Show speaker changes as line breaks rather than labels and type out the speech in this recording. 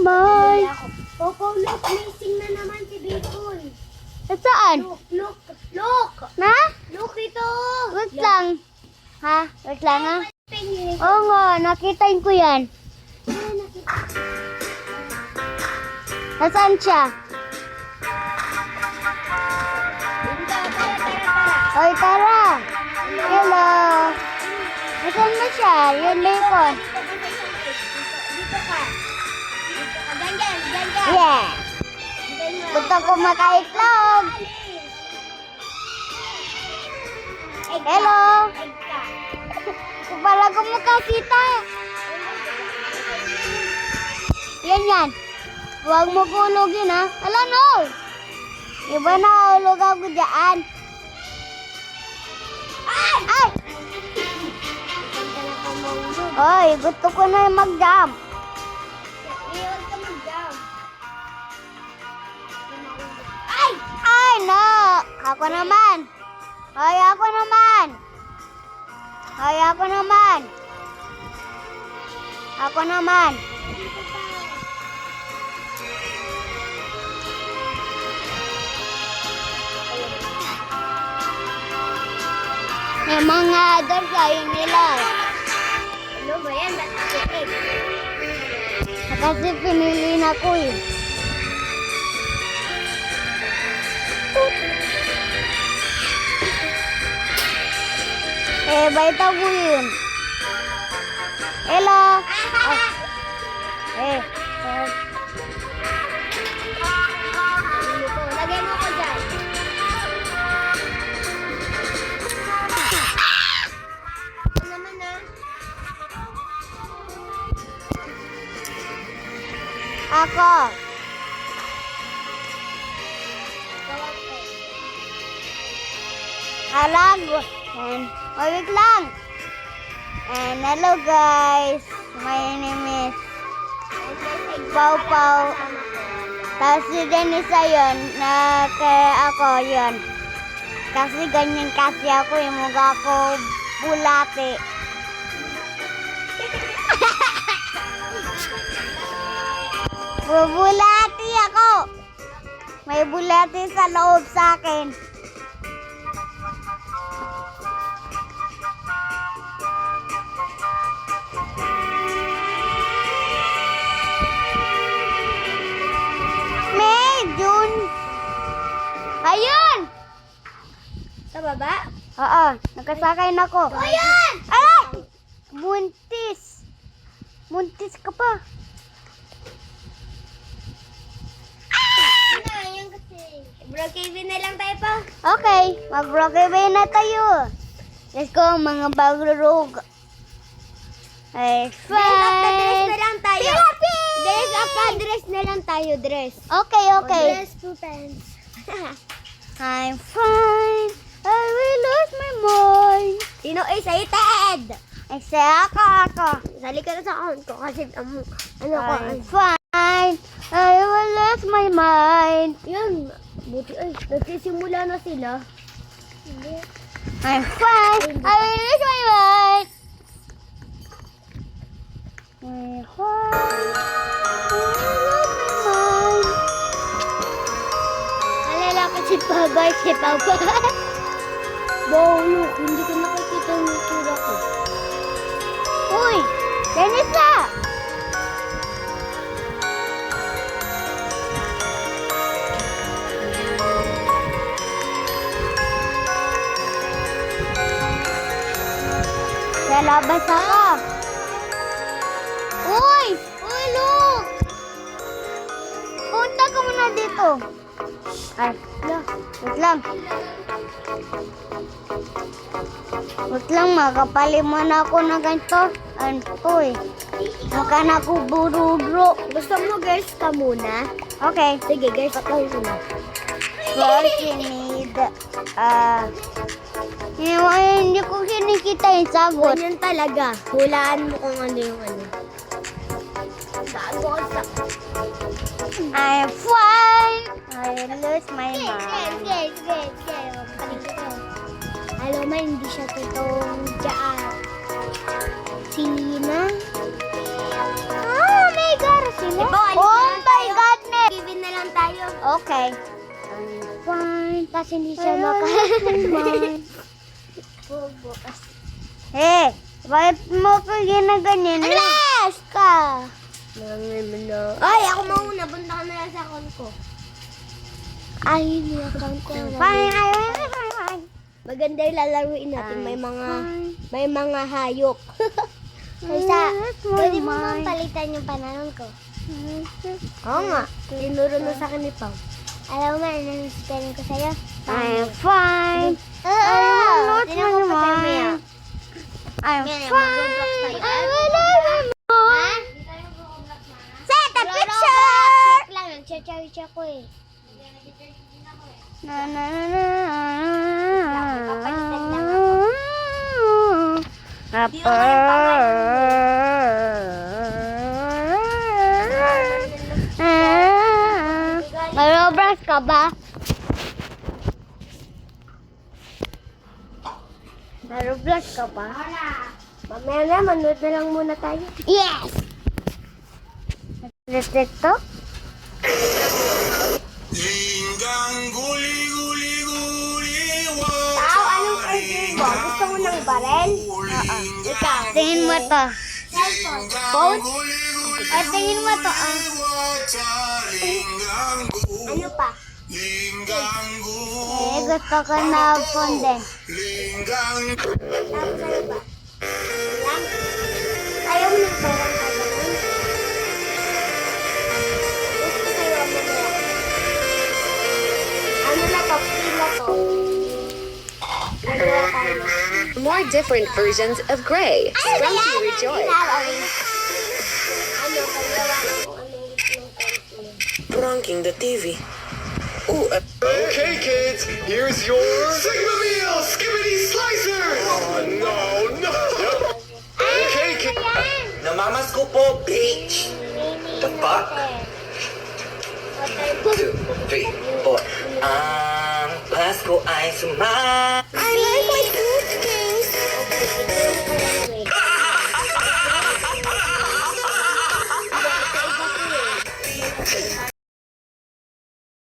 mind.
Popo, look, missing na naman si Bacon.
Saan?
Look!
Na?
Look ito!
Wait lang. Ha? Wait lang ha? Oo nga, nakitain ko yan. Nasaan siya? Hoy, tara. Hello. Nasaan na siya? Yung bacon.
Dito ka. Diyan.
Yeah. Gusto ko makaitlog. Hello. Pala ko makakita. Yan. Huwag mo kulugin ha. Ala no. Iba na hulog ako dyan. Ay! Oy, gusto ko na mag-jump.
Iwan ka mag-jump.
Ay, no. Ako naman. Hoy, ako naman. Ako naman. May mga doon kayo nila.
Ano ba yan? Natikitig.
Kasi pinili na ko eh. Baita ko yun. Hello.
Lagay mo ko dyan. Ano naman na?
Ako. Alag. Wait lang. And hello guys. My name is Pau Pau. Tapos si Denisa yun. Kaya ako yun. Kasi ganyan kasi ako. Yung mukha ko bulate. Bubulati ako. May bulati sa loob sa akin. Ayun!
Sa baba?
Oo, nakasakay na ako.
Ayan!
Ay! Muntis! Muntis ka pa.
Yan kasi. Brookhaven na lang tayo pa.
Okay, mag-Brookhaven na tayo. Let's go, mga bagurog. Ay,
Dress up na dress
fine.
na lang tayo. Dress up na dress na lang tayo. Dress.
Okay.
Dress to pants.
I'm fine. I will lose my mind.
Sino excited?
Ay, ako.
Sali ka na sa account ko kasi ano ko.
I'm fine. I will lose my mind.
Yan. Buti ay. Nagsisimula na sila. Hindi.
I'm fine. I will lose my mind. I'm fine. I will lose my mind.
Nalalakad si Pabay, si Papa. Wow, look. Hindi ko nakikita yung itsura ko.
Uy, Denisa! Sa labas ako. Uy, look! Punta ka muna dito. Ay, wait lang. Wait lang, makapali mo na ako na ganito. Ano to eh. Mukha na ako burudro.
Gusto mo girls ka muna?
Okay.
Sige, girls ka muna.
First, you need, hindi ko kinikita yung sagot.
Ganyan talaga. Hulaan mo kung ano yung ano. Sagot sa...
I'm fine. I lose my mind.
Alam mo, hindi siya totoong dyan. Si Lina.
Oh my God, sila?
Ito,
Oh, Okay. I'm fine.
Kasi hindi siya
Fine.
Bobo kasi.
Eh, bakit mo ko ginaganyan?
Alas ka! Ay, ako mauna. Punta ka na lang sa account ko. Ay, hindi account ko.
Fine. Fine.
Maganda yung lalaruin natin. May mga hayop. Kaysa, pwede mo bang palitan yung pananon ko? Oo nga. Tinuro na sa akin ni Pao. Alam mo, ano yung spelling ko sa'yo?
I'm fine.
Ah!
Tinan mo naman. I'm fine.
Ha?
Set a picture!
Check lang. Nag-check ko eh.
Na na na na.
Papalitan lang ako.
Marobras ka ba? Marobras ka ba?
Mamaya na, manood na lang muna tayo.
Yes! Ito?
Tao, anong order mo? Gusto mo ng barel? Oo. Ikaw.
Tingin mo to.
Cellphone.
Phone? Ay, tingin mo to.
Ano pa?
Eh, gusto ko na phone din.
Tapos ano pa? Lang? Ayaw mo ng barang ka ganun? Gusto kayo mo na. Ano na to? Free na to. Nagawa tayo.
More different versions of gray. Spring to rejoice.
Ano, kagawa ko ano yung content.
Pranking the TV. Ooh,
Okay, kids, here's your Sigma Meal Skibbity Slicer! Oh, no! Okay, kids.
namamas ko po, bitch! The fuck? 2, 3, 4. Ang Pasko ay suma.